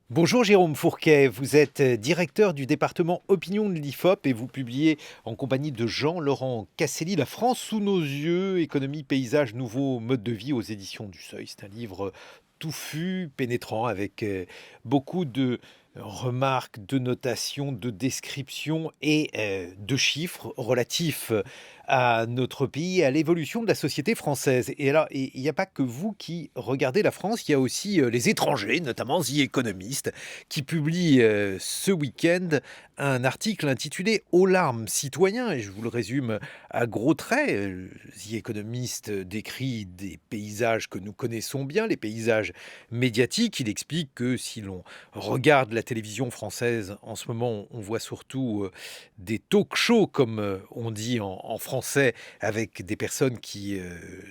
Bonjour Jérôme Fourquet, vous êtes directeur du département opinion de l'IFOP et vous publiez en compagnie de Jean-Laurent Casselli La France sous nos yeux, économie, paysage, nouveaux modes de vie aux éditions du Seuil. C'est un livre touffu, pénétrant avec beaucoup de remarques, de notations, de descriptions et de chiffres relatifs à notre pays et à l'évolution de la société française. Et alors, il n'y a pas que vous qui regardez la France, il y a aussi les étrangers, notamment The Economist, qui publie ce week-end un article intitulé Aux larmes citoyens, et je vous le résume à gros traits. The Economist décrit des paysages que nous connaissons bien, les paysages médiatiques. Il explique que si l'on regarde la télévision française en ce moment, on voit surtout des talk-shows, comme on dit en français, avec des personnes qui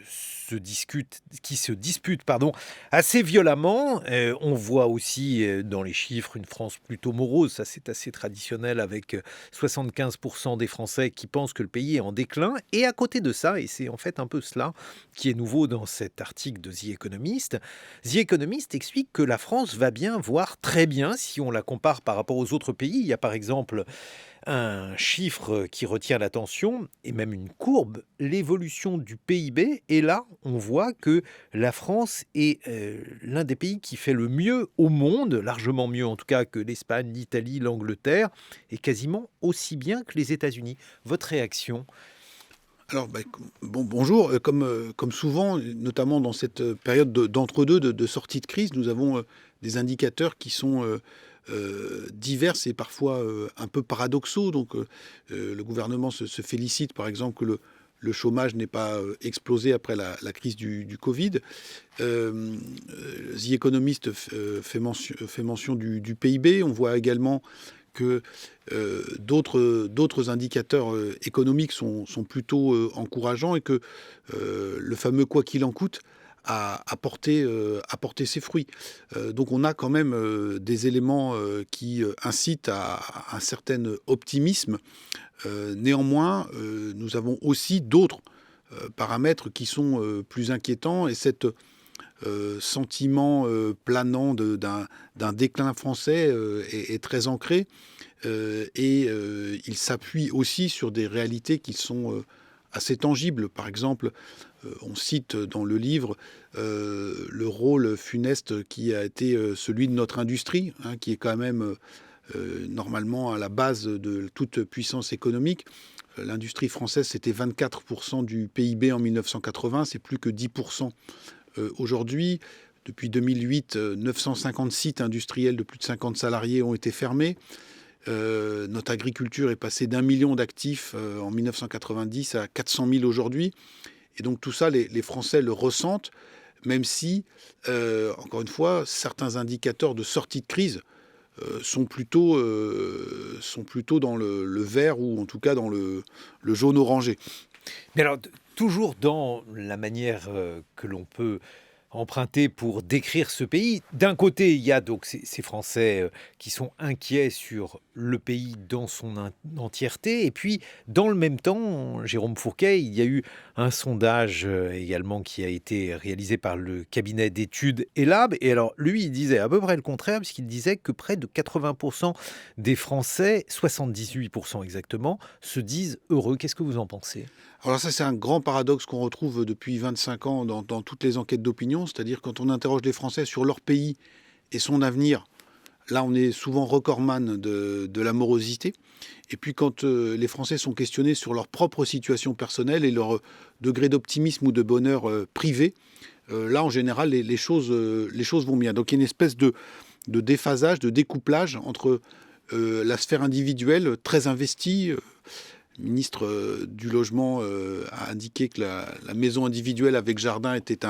se disputent pardon, assez violemment. On voit aussi dans les chiffres une France plutôt morose, ça c'est assez traditionnel, avec 75% des Français qui pensent que le pays est en déclin. Et à côté de ça, et c'est en fait un peu cela qui est nouveau dans cet article de The Economist explique que la France va bien, voire très bien, si on la compare par rapport aux autres pays. Il y a par exemple un chiffre qui retient l'attention, et même une courbe, l'évolution du PIB. Et là, on voit que la France est l'un des pays qui fait le mieux au monde, largement mieux en tout cas que l'Espagne, l'Italie, l'Angleterre, et quasiment aussi bien que les États-Unis. Votre réaction? Alors, bonjour. Comme souvent, notamment dans cette période d'entre-deux, de sortie de crise, nous avons des indicateurs qui sont divers et parfois un peu paradoxaux. Donc, le gouvernement se félicite, par exemple, que le chômage n'ait pas explosé après la crise du Covid. The Economist fait mention du PIB. On voit également que d'autres indicateurs économiques sont plutôt encourageants et que le fameux quoi qu'il en coûte a porté ses fruits. Donc on a quand même des éléments qui incitent à un certain optimisme. Néanmoins, nous avons aussi d'autres paramètres qui sont plus inquiétants, et cet sentiment planant d'un déclin français est très ancré. Il s'appuie aussi sur des réalités qui sont assez tangibles. Par exemple, on cite dans le livre le rôle funeste qui a été celui de notre industrie, hein, qui est quand même normalement à la base de toute puissance économique. L'industrie française, c'était 24% du PIB en 1980, c'est plus que 10% aujourd'hui. Depuis 2008, 950 sites industriels de plus de 50 salariés ont été fermés. Notre agriculture est passée d'1 million d'actifs en 1990 à 400 000 aujourd'hui. Et donc tout ça, les Français le ressentent, même si, encore une fois, certains indicateurs de sortie de crise sont plutôt dans le vert, ou en tout cas dans le jaune orangé. Mais alors, toujours dans la manière que l'on peut emprunter pour décrire ce pays, d'un côté, il y a donc ces Français qui sont inquiets sur le pays dans son entièreté, et puis dans le même temps, Jérôme Fourquet, il y a eu un sondage également qui a été réalisé par le cabinet d'études Elab, et alors lui, il disait à peu près le contraire, puisqu'il disait que près de 80% des Français, 78% exactement, se disent heureux. Qu'est-ce que vous en pensez? Alors ça, c'est un grand paradoxe qu'on retrouve depuis 25 ans dans toutes les enquêtes d'opinion, c'est-à-dire quand on interroge les Français sur leur pays et son avenir, là on est souvent recordman de la morosité. Et puis quand les Français sont questionnés sur leur propre situation personnelle et leur degré d'optimisme ou de bonheur privé, là en général les choses vont bien. Donc il y a une espèce de déphasage, de découplage entre la sphère individuelle très investie. Le ministre du Logement a indiqué que la maison individuelle avec jardin était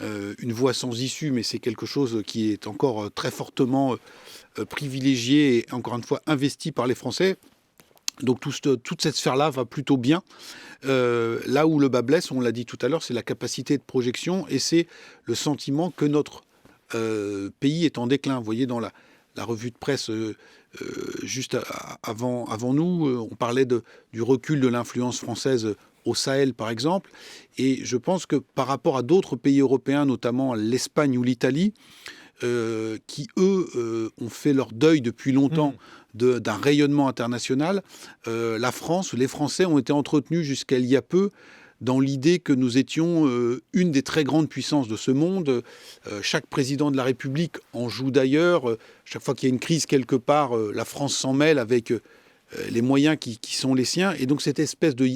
une voie sans issue, mais c'est quelque chose qui est encore très fortement privilégié et encore une fois investi par les Français. Donc toute cette sphère-là va plutôt bien. Là où le bas blesse, on l'a dit tout à l'heure, c'est la capacité de projection et c'est le sentiment que notre pays est en déclin. Vous voyez, dans la revue de presse juste avant nous, on parlait du recul de l'influence française au Sahel, par exemple. Et je pense que par rapport à d'autres pays européens, notamment l'Espagne ou l'Italie, qui, eux, ont fait leur deuil depuis longtemps d'un rayonnement international. La France, les Français ont été entretenus jusqu'à il y a peu dans l'idée que nous étions une des très grandes puissances de ce monde. Chaque président de la République en joue d'ailleurs. Chaque fois qu'il y a une crise quelque part, la France s'en mêle avec les moyens qui sont les siens. Et donc c'est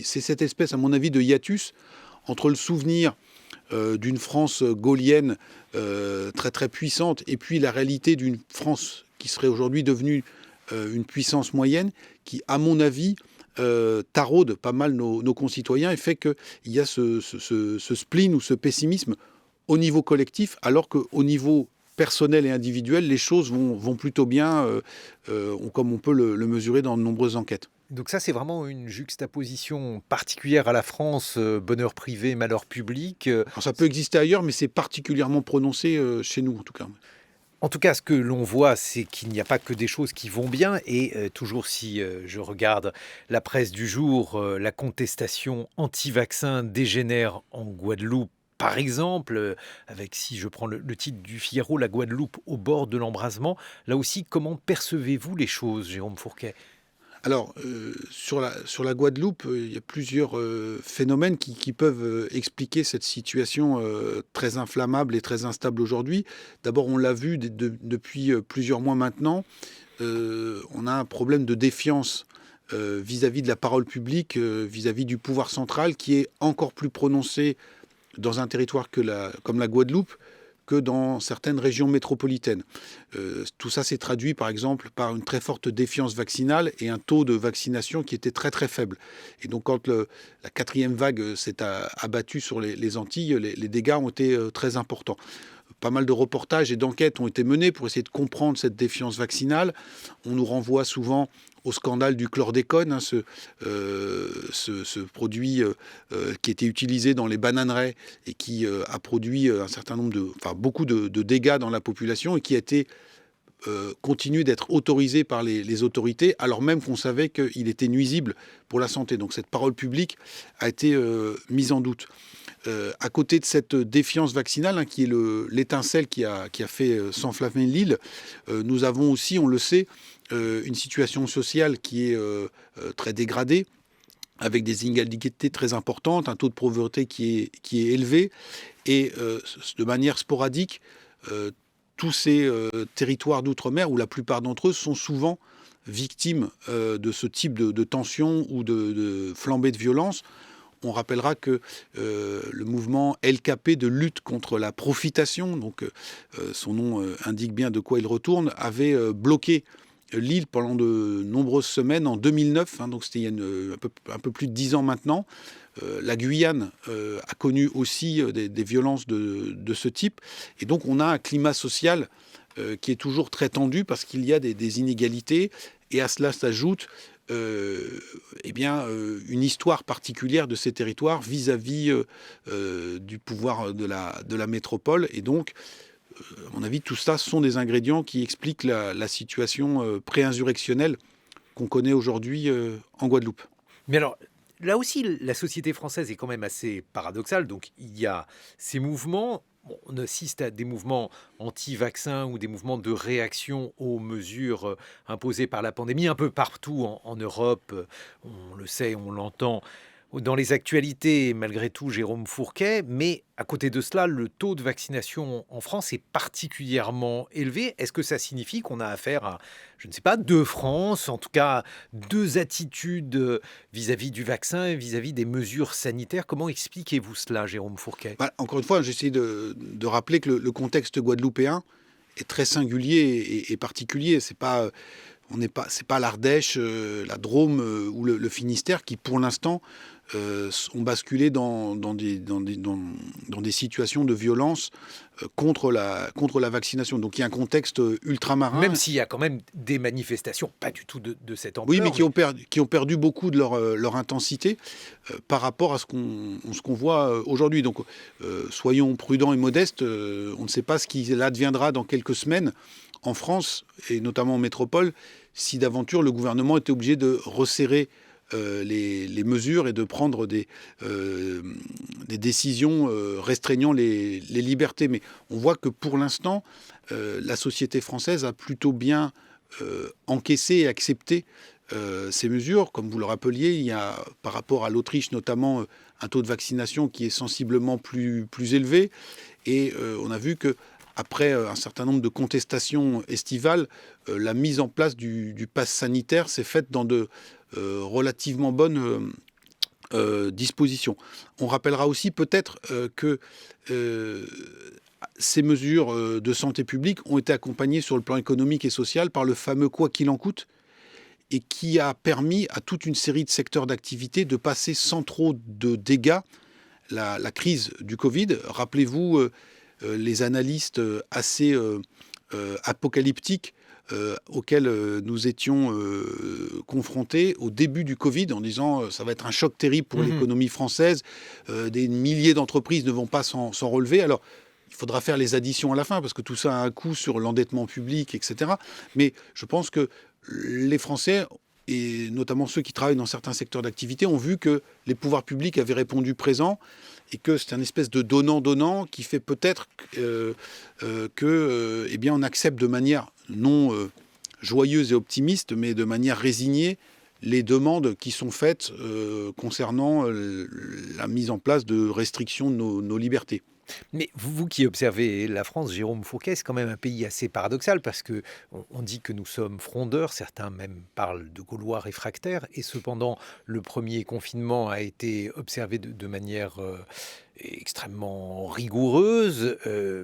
cette espèce, à mon avis, de hiatus entre le souvenir d'une France gaullienne très très puissante et puis la réalité d'une France qui serait aujourd'hui devenue une puissance moyenne qui, à mon avis, taraude pas mal nos concitoyens et fait qu'il y a ce spleen ou ce pessimisme au niveau collectif, alors qu'au niveau personnel et individuel, les choses vont plutôt bien, comme on peut le mesurer dans de nombreuses enquêtes. Donc ça, c'est vraiment une juxtaposition particulière à la France, bonheur privé, malheur public. Alors, ça peut exister ailleurs, mais c'est particulièrement prononcé chez nous, en tout cas. En tout cas, ce que l'on voit, c'est qu'il n'y a pas que des choses qui vont bien. Et toujours si je regarde la presse du jour, la contestation anti-vaccin dégénère en Guadeloupe. Par exemple, avec, si je prends le titre du Figaro, la Guadeloupe au bord de l'embrasement. Là aussi, comment percevez-vous les choses, Jérôme Fourquet ? Alors, sur la Guadeloupe, il y a plusieurs phénomènes qui peuvent expliquer cette situation très inflammable et très instable aujourd'hui. D'abord, on l'a vu depuis plusieurs mois maintenant, on a un problème de défiance vis-à-vis de la parole publique, vis-à-vis du pouvoir central, qui est encore plus prononcé dans un territoire comme la Guadeloupe, que dans certaines régions métropolitaines. Tout ça s'est traduit par exemple par une très forte défiance vaccinale et un taux de vaccination qui était très très faible. Et donc quand la quatrième vague s'est abattue sur les Antilles, les dégâts ont été très importants. Pas mal de reportages et d'enquêtes ont été menés pour essayer de comprendre cette défiance vaccinale. On nous renvoie souvent au scandale du chlordécone, ce produit qui était utilisé dans les bananeraies et qui a produit beaucoup de dégâts dans la population et qui a été continue d'être autorisé par les autorités, alors même qu'on savait qu'il était nuisible pour la santé. Donc cette parole publique a été mise en doute. À côté de cette défiance vaccinale, qui est l'étincelle qui a fait s'enflammer l'île, nous avons aussi, on le sait, une situation sociale qui est très dégradée, avec des inégalités très importantes, un taux de pauvreté qui est élevé, et de manière sporadique, tous ces territoires d'outre-mer, où la plupart d'entre eux sont souvent victimes de ce type de tension ou de flambée de violence. On rappellera que le mouvement LKP de lutte contre la profitation, donc son nom indique bien de quoi il retourne, avait bloqué l'île pendant de nombreuses semaines en 2009, donc c'était il y a un peu plus de 10 ans maintenant. La Guyane a connu aussi des violences de ce type. Et donc on a un climat social qui est toujours très tendu parce qu'il y a des inégalités. Et à cela s'ajoute une histoire particulière de ces territoires vis-à-vis du pouvoir de la métropole. Et donc, à mon avis, tout ça sont des ingrédients qui expliquent la situation pré-insurrectionnelle qu'on connaît aujourd'hui en Guadeloupe. Mais alors, là aussi, la société française est quand même assez paradoxale. Donc, il y a ces mouvements. Bon, on assiste à des mouvements anti-vaccins ou des mouvements de réaction aux mesures imposées par la pandémie un peu partout en Europe. On le sait, on l'entend dans les actualités, malgré tout, Jérôme Fourquet. Mais à côté de cela, le taux de vaccination en France est particulièrement élevé. Est-ce que ça signifie qu'on a affaire à, je ne sais pas, deux France, en tout cas deux attitudes vis-à-vis du vaccin et vis-à-vis des mesures sanitaires? Comment expliquez-vous cela, Jérôme Fourquet? Encore une fois, j'essaie de rappeler que le contexte guadeloupéen est très singulier et particulier. C'est pas l'Ardèche, la Drôme ou le Finistère qui, pour l'instant, ont basculé dans des situations de violence contre la vaccination. Donc il y a un contexte ultramarin. Même s'il y a quand même des manifestations, pas du tout de cette ampleur. Oui, mais qui ont perdu beaucoup de leur intensité par rapport à ce qu'on voit aujourd'hui. Donc soyons prudents et modestes. On ne sait pas ce qui adviendra dans quelques semaines en France, et notamment en métropole, si d'aventure le gouvernement était obligé de resserrer les mesures et de prendre des décisions restreignant les libertés. Mais on voit que pour l'instant, la société française a plutôt bien encaissé et accepté ces mesures. Comme vous le rappeliez, il y a, par rapport à l'Autriche notamment, un taux de vaccination qui est sensiblement plus élevé. Et on a vu que après un certain nombre de contestations estivales, la mise en place du pass sanitaire s'est faite dans de relativement bonnes dispositions. On rappellera aussi peut-être que ces mesures de santé publique ont été accompagnées sur le plan économique et social par le fameux quoi qu'il en coûte, et qui a permis à toute une série de secteurs d'activité de passer sans trop de dégâts la crise du Covid. Rappelez-vous les analystes assez apocalyptiques auxquels nous étions confrontés au début du Covid, en disant ça va être un choc terrible pour l'économie française, des milliers d'entreprises ne vont pas s'en relever. Alors, il faudra faire les additions à la fin, parce que tout ça a un coût sur l'endettement public, etc. Mais je pense que les Français, et notamment ceux qui travaillent dans certains secteurs d'activité, ont vu que les pouvoirs publics avaient répondu présent, et que c'est un espèce de donnant-donnant qui fait peut-être eh bien, on accepte de manière non joyeuse et optimiste, mais de manière résignée, les demandes qui sont faites concernant la mise en place de restrictions de nos libertés. Mais vous qui observez la France, Jérôme Fourquet, c'est quand même un pays assez paradoxal parce que on dit que nous sommes frondeurs, certains même parlent de Gaulois réfractaires, et cependant le premier confinement a été observé de manière extrêmement rigoureuse,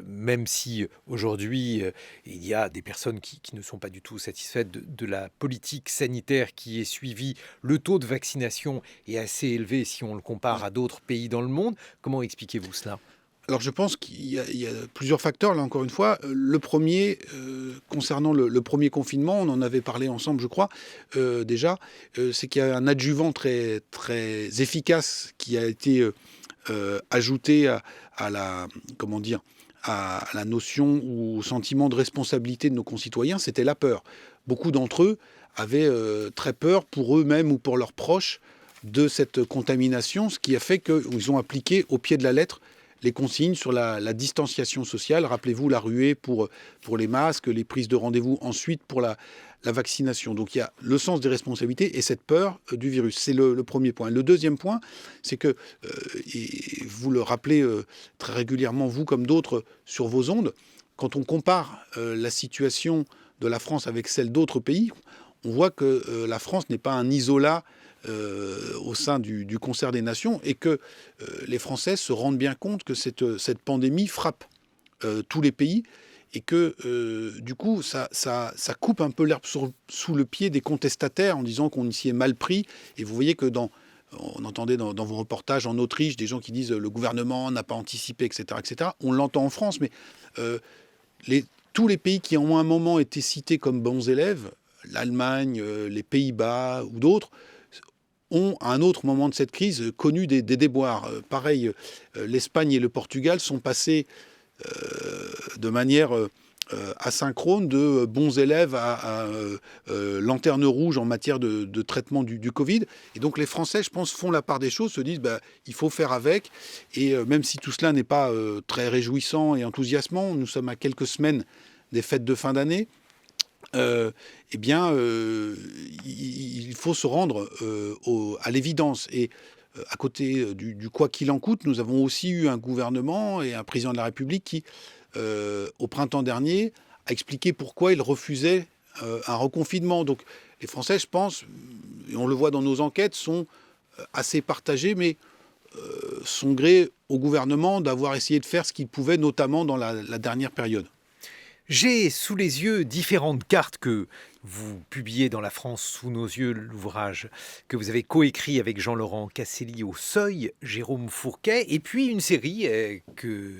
même si aujourd'hui il y a des personnes qui ne sont pas du tout satisfaites de la politique sanitaire qui est suivie. Le taux de vaccination est assez élevé si on le compare à d'autres pays dans le monde. Comment expliquez-vous cela ? Alors je pense qu'il y a plusieurs facteurs, là encore une fois. Le premier, concernant le premier confinement, on en avait parlé ensemble, je crois, déjà, c'est qu'il y a un adjuvant très, très efficace qui a été ajouté à la, comment dire, à la notion ou au sentiment de responsabilité de nos concitoyens, c'était la peur. Beaucoup d'entre eux avaient très peur pour eux-mêmes ou pour leurs proches de cette contamination, ce qui a fait qu'ils ont appliqué au pied de la lettre les consignes sur la distanciation sociale. Rappelez-vous la ruée pour les masques, les prises de rendez-vous ensuite pour la vaccination. Donc il y a le sens des responsabilités et cette peur du virus. C'est le premier point. Le deuxième point, c'est que, et vous le rappelez très régulièrement, vous comme d'autres, sur vos ondes, quand on compare la situation de la France avec celle d'autres pays, on voit que la France n'est pas un isolat au sein du concert des nations, et que les Français se rendent bien compte que cette pandémie frappe tous les pays, et que du coup ça coupe un peu l'herbe sous le pied des contestataires en disant qu'on s'y est mal pris. Et vous voyez que on entendait dans vos reportages en Autriche des gens qui disent le gouvernement n'a pas anticipé, etc., etc. On l'entend en France, mais tous les pays qui en un moment étaient cités comme bons élèves, l'Allemagne, les Pays-Bas ou d'autres, ont, à un autre moment de cette crise, connu des déboires. Pareil, l'Espagne et le Portugal sont passés de manière asynchrone de bons élèves à lanterne rouge en matière de traitement du Covid. Et donc les Français, je pense, font la part des choses, se disent il faut faire avec. Et même si tout cela n'est pas très réjouissant et enthousiasmant, nous sommes à quelques semaines des fêtes de fin d'année. Eh bien, il faut se rendre à l'évidence. Et à côté du quoi qu'il en coûte, nous avons aussi eu un gouvernement et un président de la République qui, au printemps dernier, a expliqué pourquoi il refusait un reconfinement. Donc les Français, je pense, et on le voit dans nos enquêtes, sont assez partagés, mais sont gré au gouvernement d'avoir essayé de faire ce qu'il pouvait, notamment dans la dernière période. J'ai sous les yeux différentes cartes que vous publiez dans La France sous nos yeux, l'ouvrage que vous avez coécrit avec Jean-Laurent Casselli au Seuil, Jérôme Fourquet, et puis une série que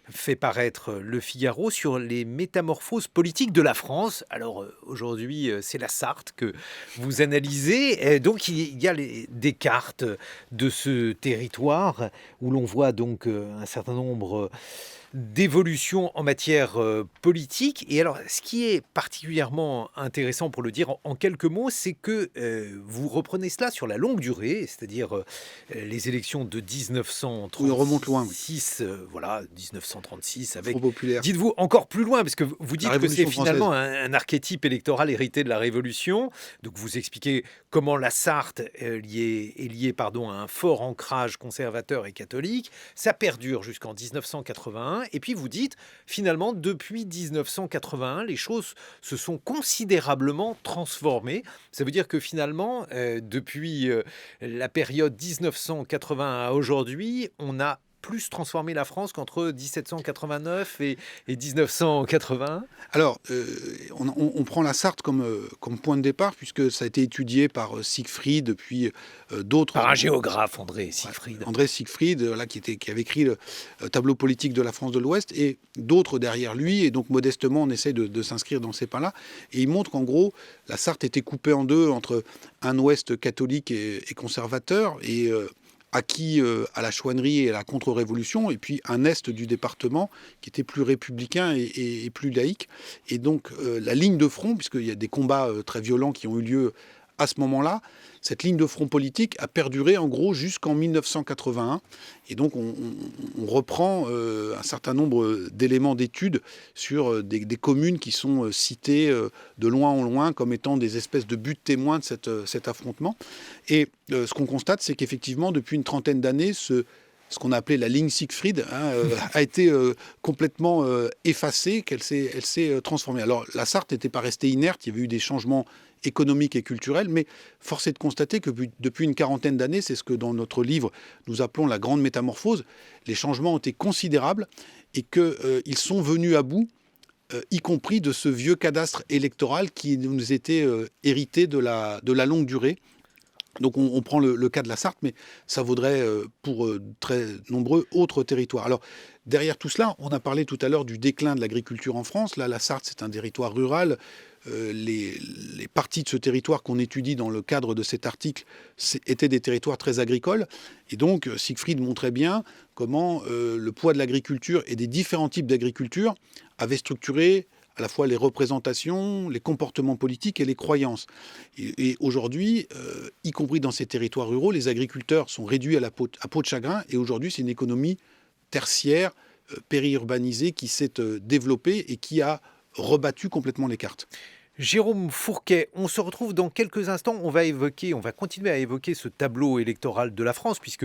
fait paraître Le Figaro sur les métamorphoses politiques de la France. Alors aujourd'hui, c'est la Sarthe que vous analysez. Donc il y a des cartes de ce territoire où l'on voit donc un certain nombre d'évolution en matière politique. Et alors, ce qui est particulièrement intéressant pour le dire en quelques mots, c'est que vous reprenez cela sur la longue durée, c'est-à-dire les élections de Oui, on remonte loin, oui. 1936, voilà, 1936, Front avec, populaire, dites-vous, encore plus loin, parce que vous la dites que c'est Révolution finalement française. un archétype électoral hérité de la Révolution. Donc vous expliquez comment la Sarthe est liée pardon, à un fort ancrage conservateur et catholique. Ça perdure jusqu'en 1981. Et puis vous dites, finalement, depuis 1981, les choses se sont considérablement transformées. Ça veut dire que finalement, depuis la période 1980 à aujourd'hui, on a plus transformé la France qu'entre 1789 et 1981. Alors, on prend la Sarthe comme point de départ, puisque ça a été étudié par Siegfried, puis d'autres. Par un géographe, André Ouais, Siegfried. André Siegfried, là, qui avait écrit le tableau politique de la France de l'Ouest, et d'autres derrière lui, et donc modestement on essaie de s'inscrire dans ces pas-là, et il montre qu'en gros, la Sarthe était coupée en deux entre un Ouest catholique et conservateur, et acquis à la chouannerie et à la contre-révolution, et puis un Est du département qui était plus républicain et plus laïque. Et donc la ligne de front, puisqu'il y a des combats très violents qui ont eu lieu à ce moment-là, cette ligne de front politique a perduré en gros jusqu'en 1981. Et donc on reprend un certain nombre d'éléments d'études sur des communes qui sont citées de loin en loin comme étant des espèces de buts témoins de cet affrontement. Et ce qu'on constate, c'est qu'effectivement, depuis une trentaine d'années, ce qu'on a appelé la ligne Siegfried a été complètement effacée, elle s'est transformée. Alors la Sarthe n'était pas restée inerte, il y avait eu des changements économiques et culturels, mais force est de constater que depuis une quarantaine d'années, c'est ce que dans notre livre nous appelons la grande métamorphose, les changements ont été considérables et qu'ils sont venus à bout, y compris de ce vieux cadastre électoral qui nous était hérité de la longue durée. Donc on prend le cas de la Sarthe, mais ça vaudrait pour très nombreux autres territoires. Alors derrière tout cela, on a parlé tout à l'heure du déclin de l'agriculture en France. Là, la Sarthe, c'est un territoire rural. Les parties de ce territoire qu'on étudie dans le cadre de cet article étaient des territoires très agricoles. Et donc Siegfried montrait bien comment le poids de l'agriculture et des différents types d'agriculture avait structuré à la fois les représentations, les comportements politiques et les croyances. Et aujourd'hui, y compris dans ces territoires ruraux, les agriculteurs sont réduits à peau de chagrin. Et aujourd'hui, c'est une économie tertiaire, périurbanisée, qui s'est développée et qui a rebattu complètement les cartes. Jérôme Fourquet, on se retrouve dans quelques instants. On va continuer à évoquer ce tableau électoral de la France, puisque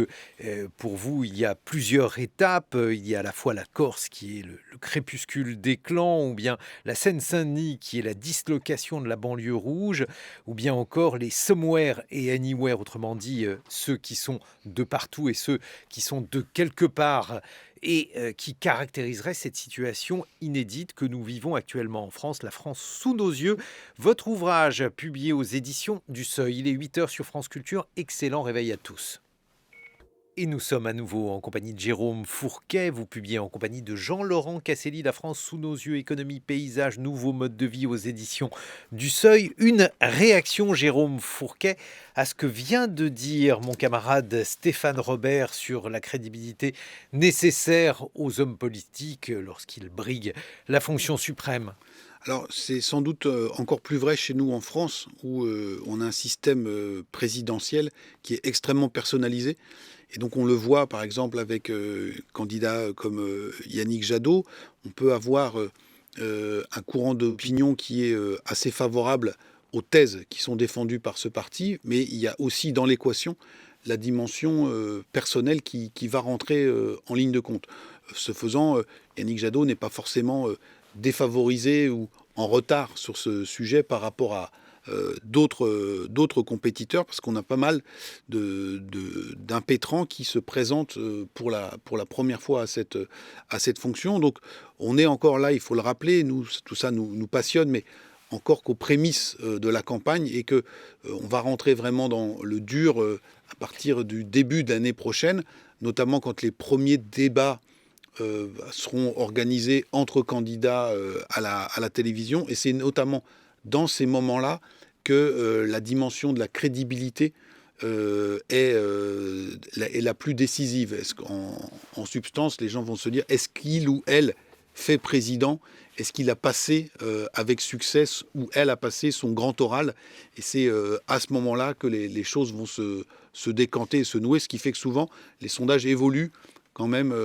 pour vous, il y a plusieurs étapes. Il y a à la fois la Corse, qui est le crépuscule des clans, ou bien la Seine-Saint-Denis, qui est la dislocation de la banlieue rouge, ou bien encore les somewhere et anywhere, autrement dit, ceux qui sont de partout et ceux qui sont de quelque part, et qui caractériserait cette situation inédite que nous vivons actuellement en France, la France sous nos yeux. Votre ouvrage, publié aux éditions du Seuil, il est 8h sur France Culture. Excellent réveil à tous. Et nous sommes à nouveau en compagnie de Jérôme Fourquet. Vous publiez en compagnie de Jean-Laurent Casselli, La France sous nos yeux, économie, paysage, nouveaux modes de vie aux éditions du Seuil. Une réaction, Jérôme Fourquet, à ce que vient de dire mon camarade Stéphane Robert sur la crédibilité nécessaire aux hommes politiques lorsqu'ils briguent la fonction suprême. Alors, c'est sans doute encore plus vrai chez nous en France, où on a un système présidentiel qui est extrêmement personnalisé. Et donc, on le voit, par exemple, avec candidats comme Yannick Jadot. On peut avoir un courant d'opinion qui est assez favorable aux thèses qui sont défendues par ce parti, mais il y a aussi dans l'équation la dimension personnelle qui va rentrer en ligne de compte. Ce faisant, Yannick Jadot n'est pas forcément défavorisé ou en retard sur ce sujet par rapport à d'autres compétiteurs, parce qu'on a pas mal d'impétrants qui se présentent pour la première fois à cette fonction. Donc on est encore là, il faut le rappeler, nous, tout ça nous passionne, mais encore qu'aux prémices de la campagne, et que on va rentrer vraiment dans le dur à partir du début de l'année prochaine, notamment quand les premiers débats seront organisés entre candidats à la télévision. Et c'est notamment dans ces moments-là que la dimension de la crédibilité est la plus décisive. Est-ce en substance, les gens vont se dire, est-ce qu'il ou elle fait président? Est-ce qu'il a passé avec succès ou elle a passé son grand oral? Et c'est à ce moment-là que les choses vont se décanter et se nouer, ce qui fait que souvent, les sondages évoluent quand même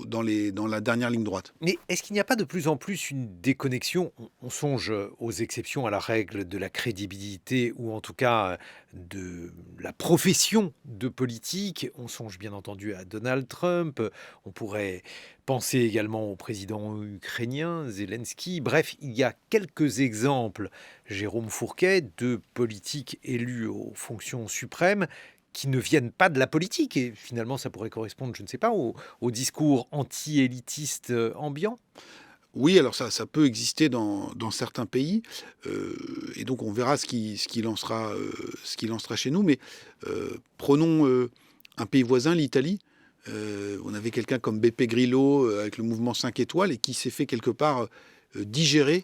dans la dernière ligne droite. Mais est-ce qu'il n'y a pas de plus en plus une déconnexion? On songe aux exceptions à la règle de la crédibilité ou en tout cas de la profession de politique. On songe bien entendu à Donald Trump. On pourrait penser également au président ukrainien, Zelensky. Bref, il y a quelques exemples, Jérôme Fourquet, de politiques élus aux fonctions suprêmes qui ne viennent pas de la politique. Et finalement, ça pourrait correspondre, je ne sais pas, au discours anti-élitiste ambiant. Oui, alors ça peut exister dans certains pays, et donc on verra ce qui lancera chez nous. Mais prenons un pays voisin, l'Italie. On avait quelqu'un comme Beppe Grillo avec le mouvement 5 étoiles et qui s'est fait quelque part digérer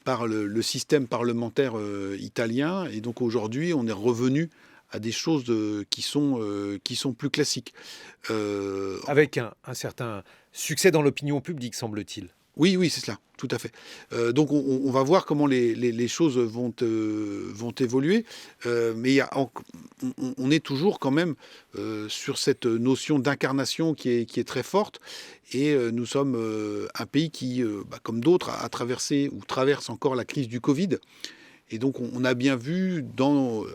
par le système parlementaire italien. Et donc aujourd'hui, on est revenu à des choses qui sont plus classiques. Avec un certain succès dans l'opinion publique, semble-t-il. Oui, oui, c'est cela, tout à fait. Donc on va voir comment les choses vont évoluer, mais on est toujours quand même sur cette notion d'incarnation qui est très forte, et nous sommes un pays qui, comme d'autres, a traversé ou traverse encore la crise du Covid. Et donc on a bien vu,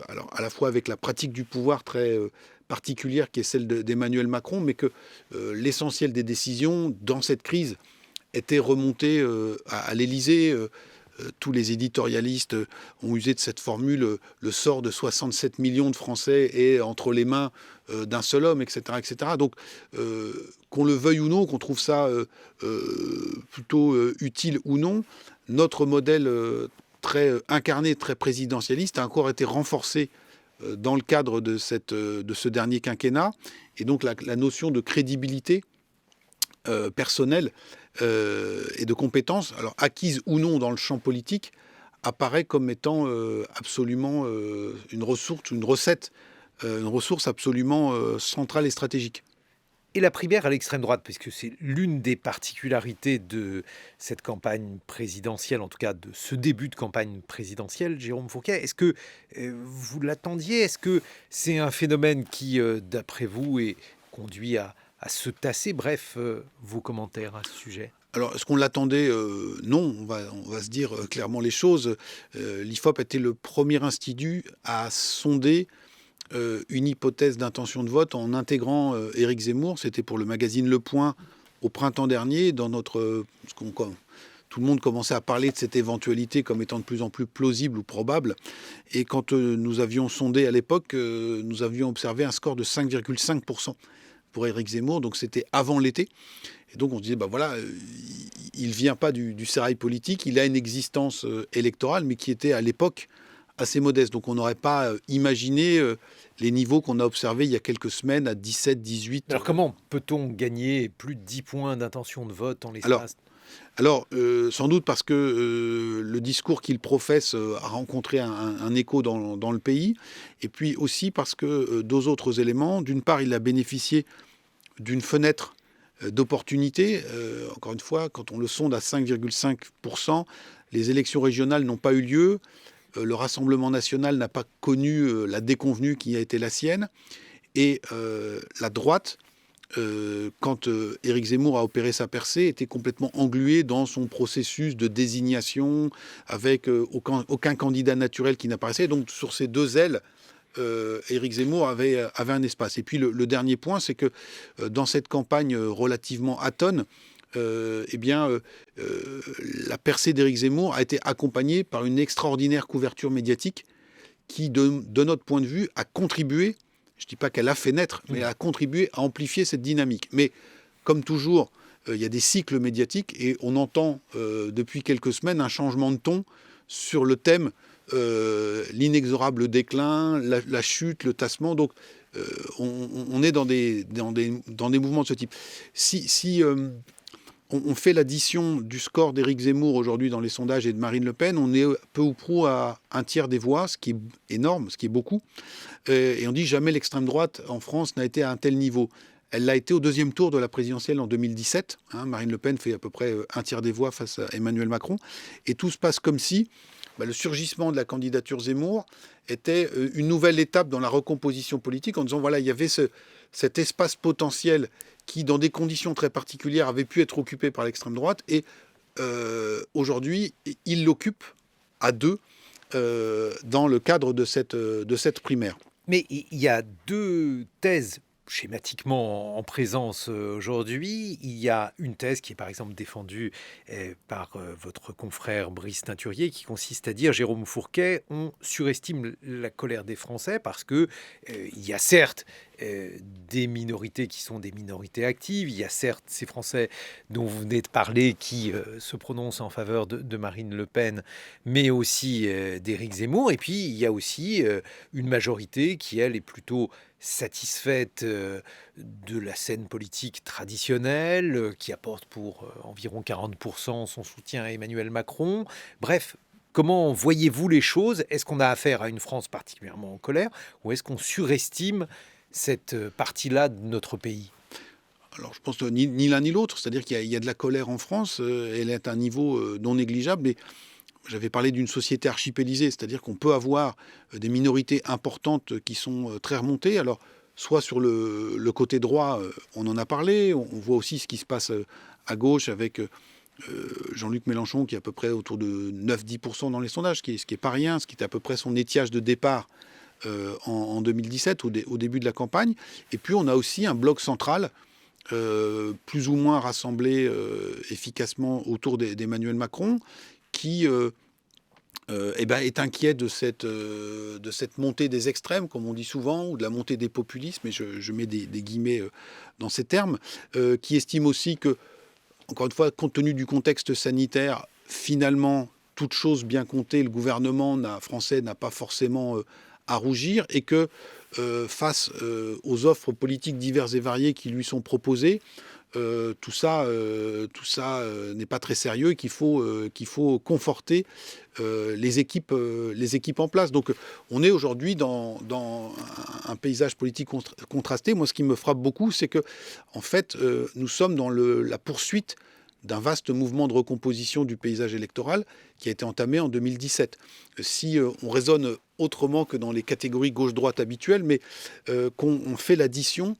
alors à la fois avec la pratique du pouvoir très particulière qui est celle d'Emmanuel Macron, mais que l'essentiel des décisions dans cette crise était remonté à l'Élysée. Tous les éditorialistes ont usé de cette formule, le sort de 67 millions de Français est entre les mains d'un seul homme, etc. etc. Donc, qu'on le veuille ou non, qu'on trouve ça plutôt utile ou non, notre modèle très incarné, très présidentialiste, a encore été renforcé dans le cadre de ce dernier quinquennat. Et donc, la notion de crédibilité personnelle et de compétences, alors acquises ou non dans le champ politique, apparaît comme étant absolument une ressource absolument centrale et stratégique. Et la primaire à l'extrême droite, puisque c'est l'une des particularités de cette campagne présidentielle, en tout cas de ce début de campagne présidentielle, Jérôme Fourquet, est-ce que vous l'attendiez? Est-ce que c'est un phénomène qui, d'après vous, conduit à se tasser? Bref, vos commentaires à ce sujet. Alors, est-ce qu'on l'attendait? Non, on va se dire clairement les choses. L'IFOP était le premier institut à sonder une hypothèse d'intention de vote en intégrant Éric Zemmour. C'était pour le magazine Le Point au printemps dernier. Tout le monde commençait à parler de cette éventualité comme étant de plus en plus plausible ou probable. Et quand nous avions sondé à l'époque, nous avions observé un score de 5,5% pour Éric Zemmour. Donc c'était avant l'été. Et donc on se disait, il ne vient pas du sérail politique, il a une existence électorale, mais qui était à l'époque assez modeste. Donc on n'aurait pas imaginé les niveaux qu'on a observés il y a quelques semaines à 17, 18. Alors comment peut-on gagner plus de 10 points d'intention de vote en l'espace? Alors sans doute parce que le discours qu'il professe a rencontré un écho dans le pays, et puis aussi parce que deux autres éléments. D'une part, il a bénéficié d'une fenêtre d'opportunité. Encore une fois, quand on le sonde à 5,5%, les élections régionales n'ont pas eu lieu. Le Rassemblement national n'a pas connu la déconvenue qui a été la sienne. Et la droite, quand Éric Zemmour a opéré sa percée, était complètement englué dans son processus de désignation, avec aucun candidat naturel qui n'apparaissait. Donc sur ces deux ailes, Éric Zemmour avait un espace. Et puis le dernier point, c'est que dans cette campagne relativement atone, la percée d'Éric Zemmour a été accompagnée par une extraordinaire couverture médiatique qui, de notre point de vue, a contribué, je ne dis pas qu'elle a fait naître, mais elle a contribué à amplifier cette dynamique. Mais comme toujours, il y a des cycles médiatiques et on entend depuis quelques semaines un changement de ton sur le thème l'inexorable déclin, la chute, le tassement. Donc on est dans des mouvements de ce type. Si on fait l'addition du score d'Éric Zemmour aujourd'hui dans les sondages et de Marine Le Pen, on est peu ou prou à un tiers des voix, ce qui est énorme, ce qui est beaucoup. Et on dit jamais l'extrême droite en France n'a été à un tel niveau. Elle l'a été au deuxième tour de la présidentielle en 2017. Marine Le Pen fait à peu près un tiers des voix face à Emmanuel Macron. Et tout se passe comme si le surgissement de la candidature Zemmour était une nouvelle étape dans la recomposition politique, en disant voilà, il y avait cet espace potentiel qui, dans des conditions très particulières, avait pu être occupé par l'extrême droite. Et aujourd'hui, il l'occupe à deux dans le cadre de cette primaire. Mais il y a deux thèses schématiquement en présence aujourd'hui. Il y a une thèse qui est par exemple défendue par votre confrère Brice Teinturier, qui consiste à dire, Jérôme Fourquet, on surestime la colère des Français parce que il y a certes des minorités qui sont des minorités actives, il y a certes ces Français dont vous venez de parler qui se prononcent en faveur de Marine Le Pen, mais aussi d'Éric Zemmour, et puis il y a aussi une majorité qui, elle, est plutôt satisfaite de la scène politique traditionnelle, qui apporte pour environ 40% son soutien à Emmanuel Macron. Bref, comment voyez-vous les choses? Est-ce qu'on a affaire à une France particulièrement en colère, ou est-ce qu'on surestime cette partie-là de notre pays? Alors je pense que ni l'un ni l'autre, c'est-à-dire qu'il y a de la colère en France, elle est à un niveau non négligeable, mais j'avais parlé d'une société archipélisée, c'est-à-dire qu'on peut avoir des minorités importantes qui sont très remontées. Alors, soit sur le côté droit, on en a parlé, on voit aussi ce qui se passe à gauche avec Jean-Luc Mélenchon qui est à peu près autour de 9-10% dans les sondages, ce qui est pas rien, ce qui est à peu près son étiage de départ en 2017, au début de la campagne. Et puis on a aussi un bloc central plus ou moins rassemblé efficacement autour d'Emmanuel Macron, qui est inquiet de cette montée des extrêmes, comme on dit souvent, ou de la montée des populismes, et je mets des guillemets dans ces termes, qui estime aussi que, encore une fois, compte tenu du contexte sanitaire, finalement, toute chose bien comptée, le gouvernement français n'a pas forcément à rougir, et que face aux offres politiques diverses et variées qui lui sont proposées, tout ça n'est pas très sérieux, et qu'il faut conforter les équipes en place. Donc on est aujourd'hui dans un paysage politique contrasté. Moi, ce qui me frappe beaucoup, c'est que en fait, nous sommes dans la poursuite d'un vaste mouvement de recomposition du paysage électoral qui a été entamé en 2017. Si on raisonne autrement que dans les catégories gauche-droite habituelles, mais qu'on fait l'addition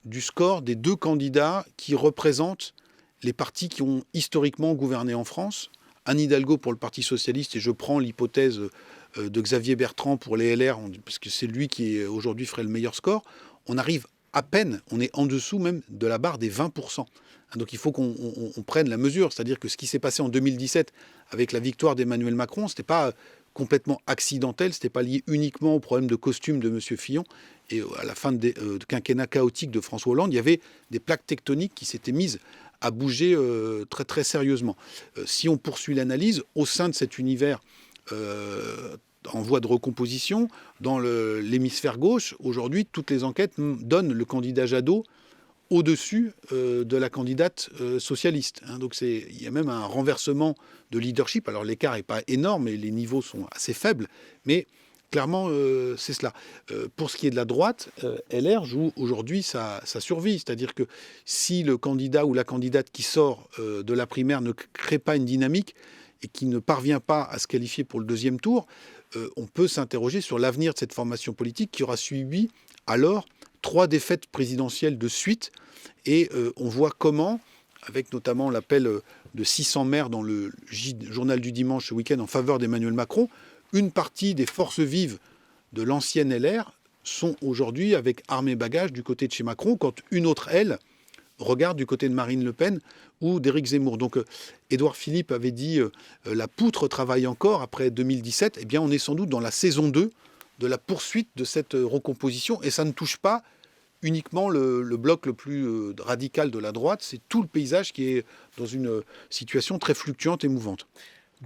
du score des deux candidats qui représentent les partis qui ont historiquement gouverné en France. Anne Hidalgo pour le Parti socialiste, et je prends l'hypothèse de Xavier Bertrand pour les LR, parce que c'est lui qui aujourd'hui ferait le meilleur score. On arrive à peine, on est en dessous même de la barre des 20%. Donc il faut qu'on prenne la mesure, c'est-à-dire que ce qui s'est passé en 2017 avec la victoire d'Emmanuel Macron, c'était pas complètement accidentel, c'était pas lié uniquement au problème de costume de M. Fillon, et à la fin de quinquennat chaotique de François Hollande, il y avait des plaques tectoniques qui s'étaient mises à bouger très très sérieusement. Si on poursuit l'analyse, au sein de cet univers en voie de recomposition, dans l'hémisphère gauche, aujourd'hui, toutes les enquêtes donnent le candidat Jadot au-dessus de la candidate socialiste. Donc il y a même un renversement de leadership. Alors l'écart n'est pas énorme et les niveaux sont assez faibles, mais clairement, c'est cela. Pour ce qui est de la droite, LR joue aujourd'hui sa survie. C'est-à-dire que si le candidat ou la candidate qui sort de la primaire ne crée pas une dynamique et qui ne parvient pas à se qualifier pour le deuxième tour, on peut s'interroger sur l'avenir de cette formation politique qui aura subi alors 3 défaites présidentielles de suite. Et on voit comment, avec notamment l'appel de 600 maires dans le journal du dimanche ce week-end en faveur d'Emmanuel Macron, une partie des forces vives de l'ancienne LR sont aujourd'hui avec armes et bagages du côté de chez Macron, quand une autre aile regarde du côté de Marine Le Pen ou d'Éric Zemmour. Donc Édouard Philippe avait dit la poutre travaille encore après 2017. Eh bien, on est sans doute dans la saison 2 de la poursuite de cette recomposition, et ça ne touche pas uniquement le bloc le plus radical de la droite, c'est tout le paysage qui est dans une situation très fluctuante et mouvante.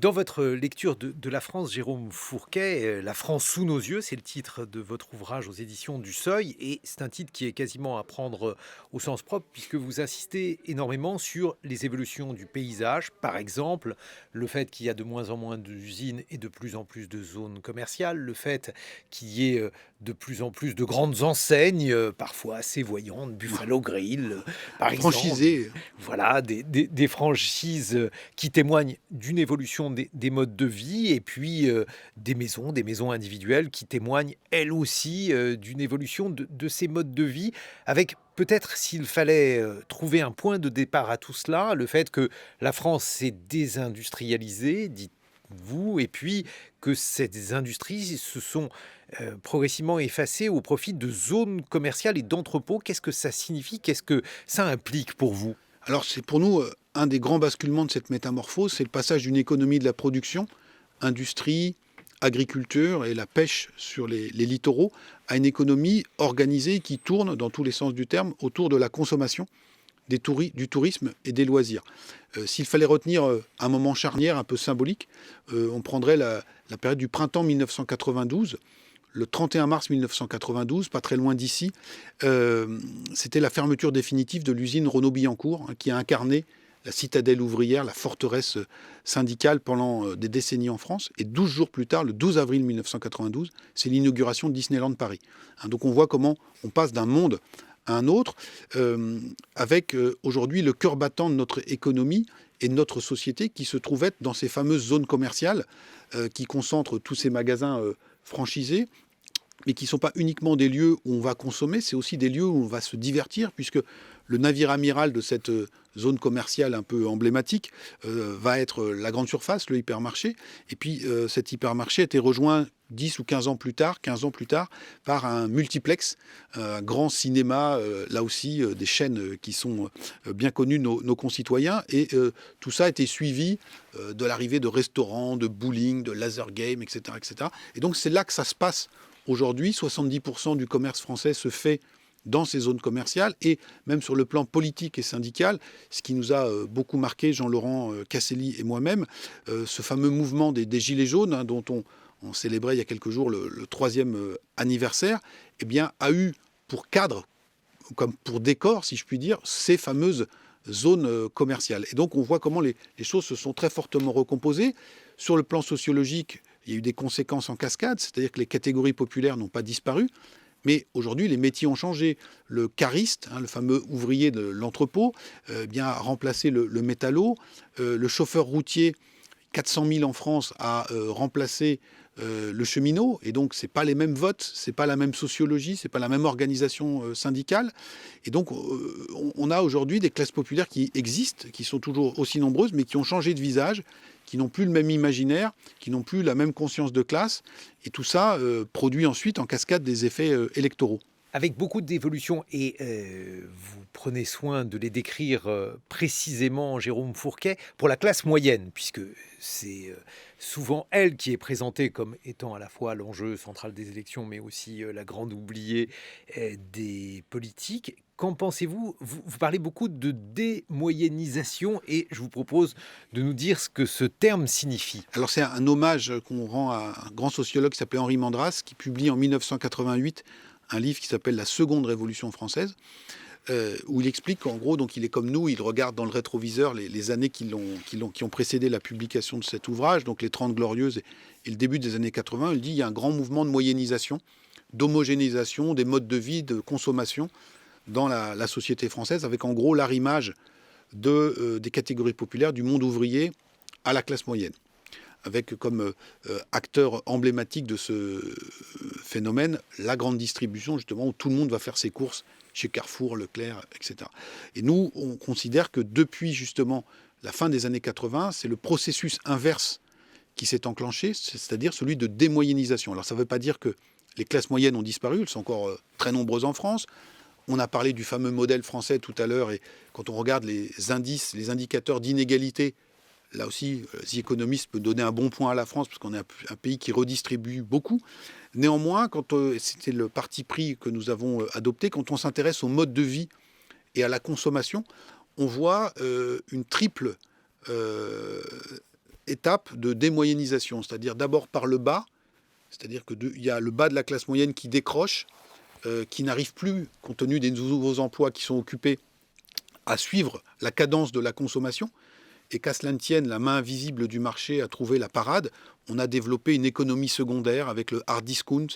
Dans votre lecture de la France, Jérôme Fourquet, La France sous nos yeux, c'est le titre de votre ouvrage aux éditions du Seuil, et c'est un titre qui est quasiment à prendre au sens propre, puisque vous insistez énormément sur les évolutions du paysage, par exemple le fait qu'il y a de moins en moins d'usines et de plus en plus de zones commerciales, le fait qu'il y ait de plus en plus de grandes enseignes, parfois assez voyantes, Buffalo Grill, par exemple. Franchisé. Voilà, des franchises qui témoignent d'une évolution des modes de vie, et puis des maisons individuelles qui témoignent elles aussi d'une évolution de ces modes de vie, avec peut-être, s'il fallait trouver un point de départ à tout cela, le fait que la France s'est désindustrialisée, dites-vous, et puis que ces industries se sont progressivement effacées au profit de zones commerciales et d'entrepôts. Qu'est-ce que ça signifie? Qu'est-ce que ça implique pour vous? Alors c'est pour nous un des grands basculements de cette métamorphose, c'est le passage d'une économie de la production, industrie, agriculture et la pêche sur les littoraux, à une économie organisée qui tourne, dans tous les sens du terme, autour de la consommation, du tourisme et des loisirs. S'il fallait retenir un moment charnière un peu symbolique, on prendrait la période du printemps 1992. Le 31 mars 1992, pas très loin d'ici, c'était la fermeture définitive de l'usine Renault-Billancourt, qui a incarné la citadelle ouvrière, la forteresse syndicale pendant des décennies en France. Et 12 jours plus tard, le 12 avril 1992, c'est l'inauguration de Disneyland Paris. Donc on voit comment on passe d'un monde à un autre, avec aujourd'hui le cœur battant de notre économie et de notre société qui se trouve être dans ces fameuses zones commerciales qui concentrent tous ces magasins franchisés, mais qui ne sont pas uniquement des lieux où on va consommer, c'est aussi des lieux où on va se divertir, puisque le navire amiral de cette zone commerciale un peu emblématique va être la grande surface, le hypermarché. Et puis cet hypermarché a été rejoint 10 ou 15 ans plus tard, par un multiplex, un grand cinéma, là aussi des chaînes qui sont bien connues de nos concitoyens. Et tout ça a été suivi de l'arrivée de restaurants, de bowling, de laser game, etc., etc. Et donc c'est là que ça se passe aujourd'hui. 70% du commerce français se fait dans ces zones commerciales, et même sur le plan politique et syndical, ce qui nous a beaucoup marqué, Jean-Laurent Casselli et moi-même, ce fameux mouvement des Gilets jaunes, hein, dont on célébrait il y a quelques jours le 3e anniversaire, eh bien, a eu pour cadre, comme pour décor, si je puis dire, ces fameuses zones commerciales. Et donc on voit comment les choses se sont très fortement recomposées. Sur le plan sociologique, il y a eu des conséquences en cascade, c'est-à-dire que les catégories populaires n'ont pas disparu, mais aujourd'hui, les métiers ont changé. Le cariste, hein, le fameux ouvrier de l'entrepôt, bien, a remplacé le métallo. Le chauffeur routier, 400 000 en France, a remplacé le cheminot. Et donc, ce n'est pas les mêmes votes, ce n'est pas la même sociologie, ce n'est pas la même organisation syndicale. Et donc, on a aujourd'hui des classes populaires qui existent, qui sont toujours aussi nombreuses, mais qui ont changé de visage, qui n'ont plus le même imaginaire, qui n'ont plus la même conscience de classe. Et tout ça produit ensuite en cascade des effets électoraux. Avec beaucoup d'évolutions, et vous prenez soin de les décrire précisément, Jérôme Fourquet, pour la classe moyenne, puisque c'est souvent elle qui est présentée comme étant à la fois l'enjeu central des élections, mais aussi la grande oubliée des politiques. Qu'en pensez-vous? Vous parlez beaucoup de démoyennisation, et je vous propose de nous dire ce que ce terme signifie. Alors c'est un hommage qu'on rend à un grand sociologue qui s'appelait Henri Mandras, qui publie en 1988 un livre qui s'appelle La Seconde Révolution française, où il explique qu'en gros, donc il est comme nous, il regarde dans le rétroviseur les années qui ont précédé la publication de cet ouvrage, donc les 30 Glorieuses et le début des années 80. Il dit qu'il y a un grand mouvement de moyennisation, d'homogénéisation des modes de vie, de consommation dans la société française, avec en gros l'arrimage des catégories populaires, du monde ouvrier à la classe moyenne, avec comme acteur emblématique de ce phénomène la grande distribution, justement, où tout le monde va faire ses courses chez Carrefour, Leclerc, etc. Et nous, on considère que depuis justement la fin des années 80, c'est le processus inverse qui s'est enclenché, c'est-à-dire celui de démoyennisation. Alors ça ne veut pas dire que les classes moyennes ont disparu, elles sont encore très nombreuses en France. On a parlé du fameux modèle français tout à l'heure, et quand on regarde les indices, les indicateurs d'inégalité, là aussi, The Economist peut donner un bon point à la France, parce qu'on est un pays qui redistribue beaucoup. Néanmoins, c'était le parti pris que nous avons adopté, quand on s'intéresse au mode de vie et à la consommation, on voit une triple étape de démoyennisation, c'est-à-dire d'abord par le bas, c'est-à-dire qu'il y a le bas de la classe moyenne qui décroche, qui n'arrive plus, compte tenu des nouveaux emplois qui sont occupés, à suivre la cadence de la consommation, et qu'à cela ne tienne, la main invisible du marché a trouvé la parade. On a développé une économie secondaire avec le hard discount,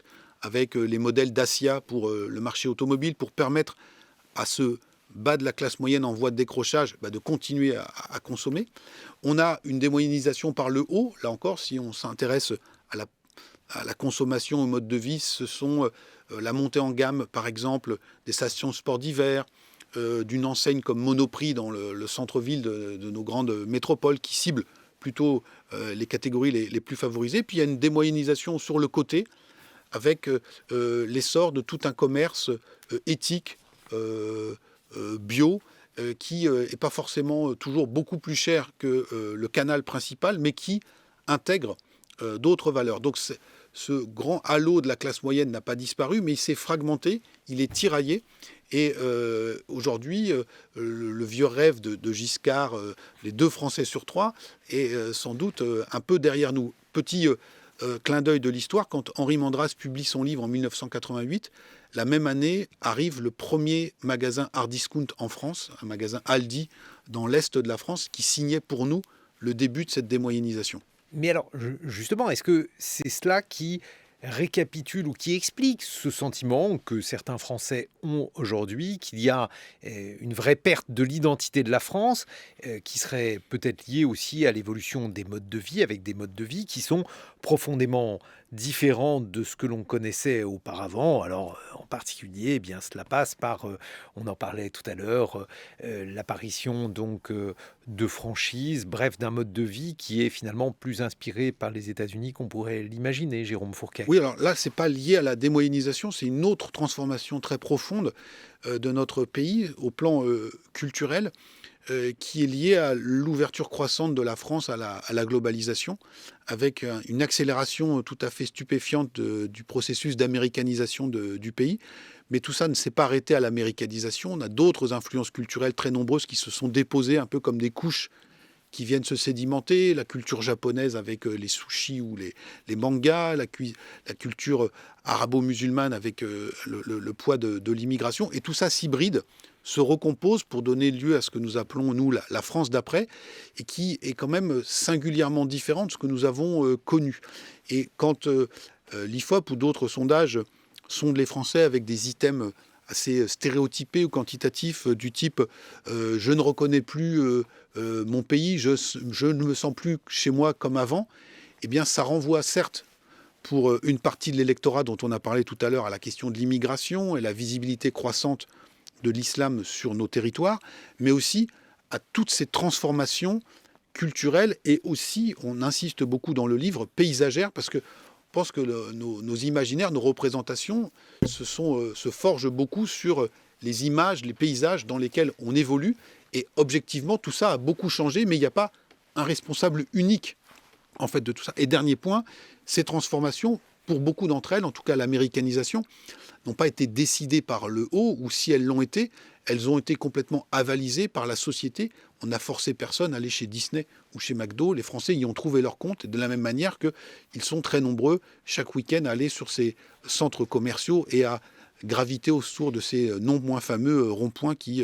avec les modèles Dacia pour le marché automobile, pour permettre à ce bas de la classe moyenne en voie de décrochage de continuer à consommer. On a une démoyennisation par le haut, là encore, si on s'intéresse à la consommation, au mode de vie, ce sont la montée en gamme, par exemple, des stations de sport d'hiver, d'une enseigne comme Monoprix dans le centre-ville de nos grandes métropoles qui cible plutôt les catégories les plus favorisées. Puis il y a une démoyennisation sur le côté avec l'essor de tout un commerce éthique, bio, qui n'est pas forcément toujours beaucoup plus cher que le canal principal, mais qui intègre d'autres valeurs. Donc ce grand halo de la classe moyenne n'a pas disparu, mais il s'est fragmenté, il est tiraillé. Et aujourd'hui, le vieux rêve de Giscard, les 2 Français sur 3, est sans doute un peu derrière nous. Petit clin d'œil de l'histoire, quand Henri Mandras publie son livre en 1988, la même année arrive le premier magasin hard discount en France, un magasin Aldi dans l'est de la France, qui signait pour nous le début de cette démoyennisation. Mais alors, justement, est-ce que c'est cela qui récapitule ou qui explique ce sentiment que certains Français ont aujourd'hui, qu'il y a une vraie perte de l'identité de la France, qui serait peut-être liée aussi à l'évolution des modes de vie, avec des modes de vie qui sont profondément différents de ce que l'on connaissait auparavant. Alors, en particulier, eh bien, cela passe par, on en parlait tout à l'heure, l'apparition donc de franchises, bref, d'un mode de vie qui est finalement plus inspiré par les États-Unis qu'on pourrait l'imaginer, Jérôme Fourquet. Oui, alors là, c'est pas lié à la démoyennisation, c'est une autre transformation très profonde de notre pays au plan culturel, qui est liée à l'ouverture croissante de la France à la globalisation, avec une accélération tout à fait stupéfiante du processus d'américanisation du pays. Mais tout ça ne s'est pas arrêté à l'américanisation. On a d'autres influences culturelles très nombreuses qui se sont déposées un peu comme des couches qui viennent se sédimenter, la culture japonaise avec les sushis ou les mangas, la culture arabo-musulmane avec le poids de l'immigration, et tout ça s'hybride, se recompose pour donner lieu à ce que nous appelons, nous, la France d'après, et qui est quand même singulièrement différente de ce que nous avons connu. Et quand l'IFOP ou d'autres sondages sondent les Français avec des items assez stéréotypés ou quantitatifs du type je ne reconnais plus mon pays, je ne me sens plus chez moi comme avant, eh bien ça renvoie certes pour une partie de l'électorat dont on a parlé tout à l'heure à la question de l'immigration et la visibilité croissante de l'islam sur nos territoires, mais aussi à toutes ces transformations culturelles et aussi, on insiste beaucoup dans le livre, paysagères, parce que je pense que nos imaginaires, nos représentations se forgent beaucoup sur les images, les paysages dans lesquels on évolue. Et objectivement, tout ça a beaucoup changé, mais il n'y a pas un responsable unique en fait de tout ça. Et dernier point, ces transformations, pour beaucoup d'entre elles, en tout cas l'américanisation, n'ont pas été décidées par le haut, ou si elles l'ont été, elles ont été complètement avalisées par la société. On n'a forcé personne à aller chez Disney ou chez McDo. Les Français y ont trouvé leur compte, de la même manière qu'ils sont très nombreux chaque week-end à aller sur ces centres commerciaux et à graviter autour de ces non moins fameux ronds-points qui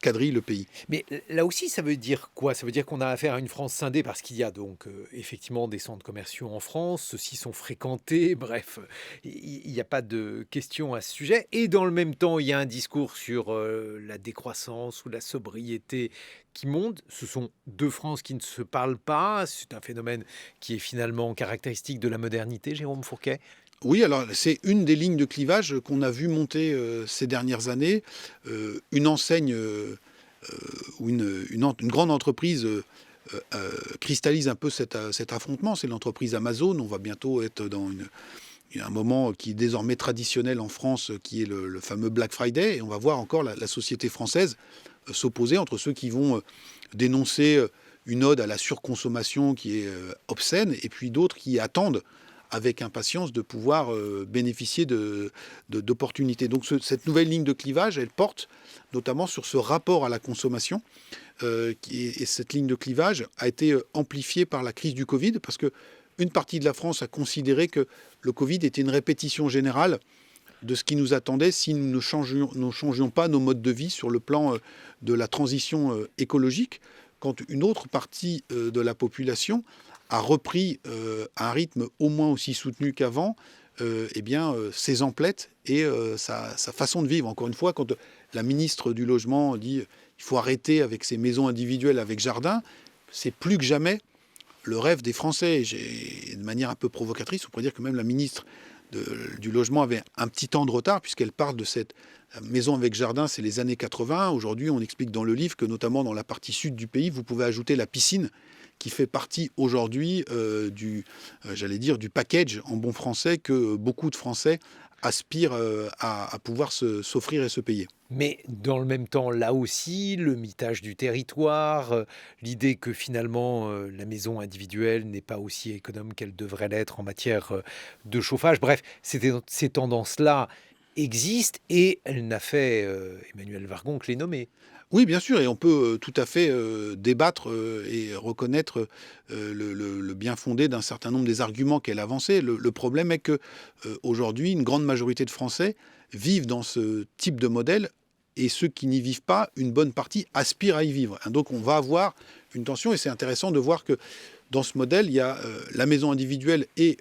quadrillent le pays. Mais là aussi, ça veut dire quoi? Ça veut dire qu'on a affaire à une France scindée parce qu'il y a donc effectivement des centres commerciaux en France, ceux-ci sont fréquentés, bref, il n'y a pas de question à ce sujet. Et dans le même temps, il y a un discours sur la décroissance ou la sobriété qui monte. Ce sont 2 France qui ne se parlent pas. C'est un phénomène qui est finalement caractéristique de la modernité, Jérôme Fourquet. Oui, alors c'est une des lignes de clivage qu'on a vu monter ces dernières années. Une enseigne ou une grande entreprise cristallise un peu cet affrontement. C'est l'entreprise Amazon. On va bientôt être dans un moment qui est désormais traditionnel en France, qui est le fameux Black Friday. Et on va voir encore la société française s'opposer entre ceux qui vont dénoncer une ode à la surconsommation qui est obscène et puis d'autres qui attendent avec impatience de pouvoir bénéficier d'opportunités. Donc cette nouvelle ligne de clivage, elle porte notamment sur ce rapport à la consommation. Et cette ligne de clivage a été amplifiée par la crise du Covid, parce que une partie de la France a considéré que le Covid était une répétition générale de ce qui nous attendait si nous ne changions pas nos modes de vie sur le plan de la transition écologique, quand une autre partie de la population a repris à un rythme au moins aussi soutenu qu'avant, ses emplettes et sa façon de vivre. Encore une fois, quand la ministre du Logement dit qu'il faut arrêter avec ces maisons individuelles avec jardin, c'est plus que jamais le rêve des Français. De manière un peu provocatrice, on pourrait dire que même la ministre du Logement avait un petit temps de retard, puisqu'elle parle de cette maison avec jardin, c'est les années 80. Aujourd'hui, on explique dans le livre que notamment dans la partie sud du pays, vous pouvez ajouter la piscine, qui fait partie aujourd'hui du package en bon français que beaucoup de Français aspirent à pouvoir s'offrir et se payer. Mais dans le même temps, là aussi, le mitage du territoire, l'idée que finalement la maison individuelle n'est pas aussi économe qu'elle devrait l'être en matière de chauffage. Bref, ces tendances-là existent et elle n'a fait Emmanuel Wargon que les nommer. Oui, bien sûr, et on peut tout à fait débattre et reconnaître le bien fondé d'un certain nombre des arguments qu'elle avançait. Le problème est que aujourd'hui, une grande majorité de Français vivent dans ce type de modèle, et ceux qui n'y vivent pas, une bonne partie aspirent à y vivre. Donc on va avoir une tension, et c'est intéressant de voir que dans ce modèle, il y a la maison individuelle et,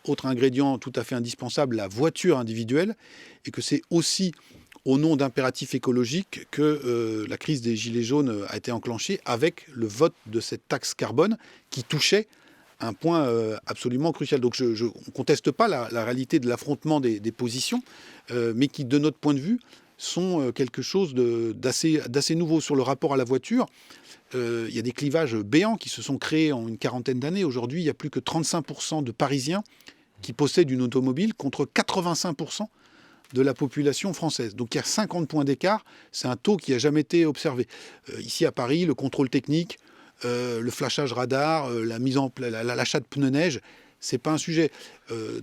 autre ingrédient tout à fait indispensable, la voiture individuelle, et que c'est aussi au nom d'impératifs écologiques que la crise des Gilets jaunes a été enclenchée avec le vote de cette taxe carbone qui touchait un point absolument crucial. Donc on ne conteste pas la réalité de l'affrontement des positions, mais qui, de notre point de vue, sont quelque chose d'assez nouveau. Sur le rapport à la voiture, il y a des clivages béants qui se sont créés en une quarantaine d'années. Aujourd'hui, il y a plus que 35% de Parisiens qui possèdent une automobile contre 85% de la population française. Donc il y a 50 points d'écart, c'est un taux qui n'a jamais été observé. Ici à Paris, le contrôle technique, le flashage radar, l'achat de pneus neige, c'est pas un sujet.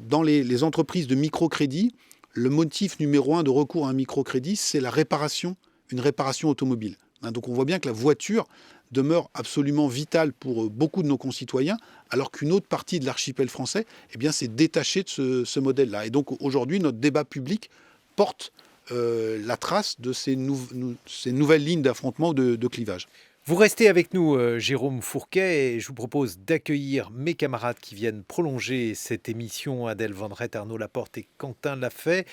Dans les entreprises de microcrédit, le motif numéro 1 de recours à un microcrédit, c'est une réparation automobile. Donc on voit bien que la voiture demeure absolument vitale pour beaucoup de nos concitoyens, alors qu'une autre partie de l'archipel français s'est détachée de ce modèle-là. Et donc aujourd'hui, notre débat public porte la trace de ces nouvelles lignes d'affrontement, de clivage. Vous restez avec nous, Jérôme Fourquet, et je vous propose d'accueillir mes camarades qui viennent prolonger cette émission, Adèle Vendrette, Arnaud Laporte et Quentin Lafay.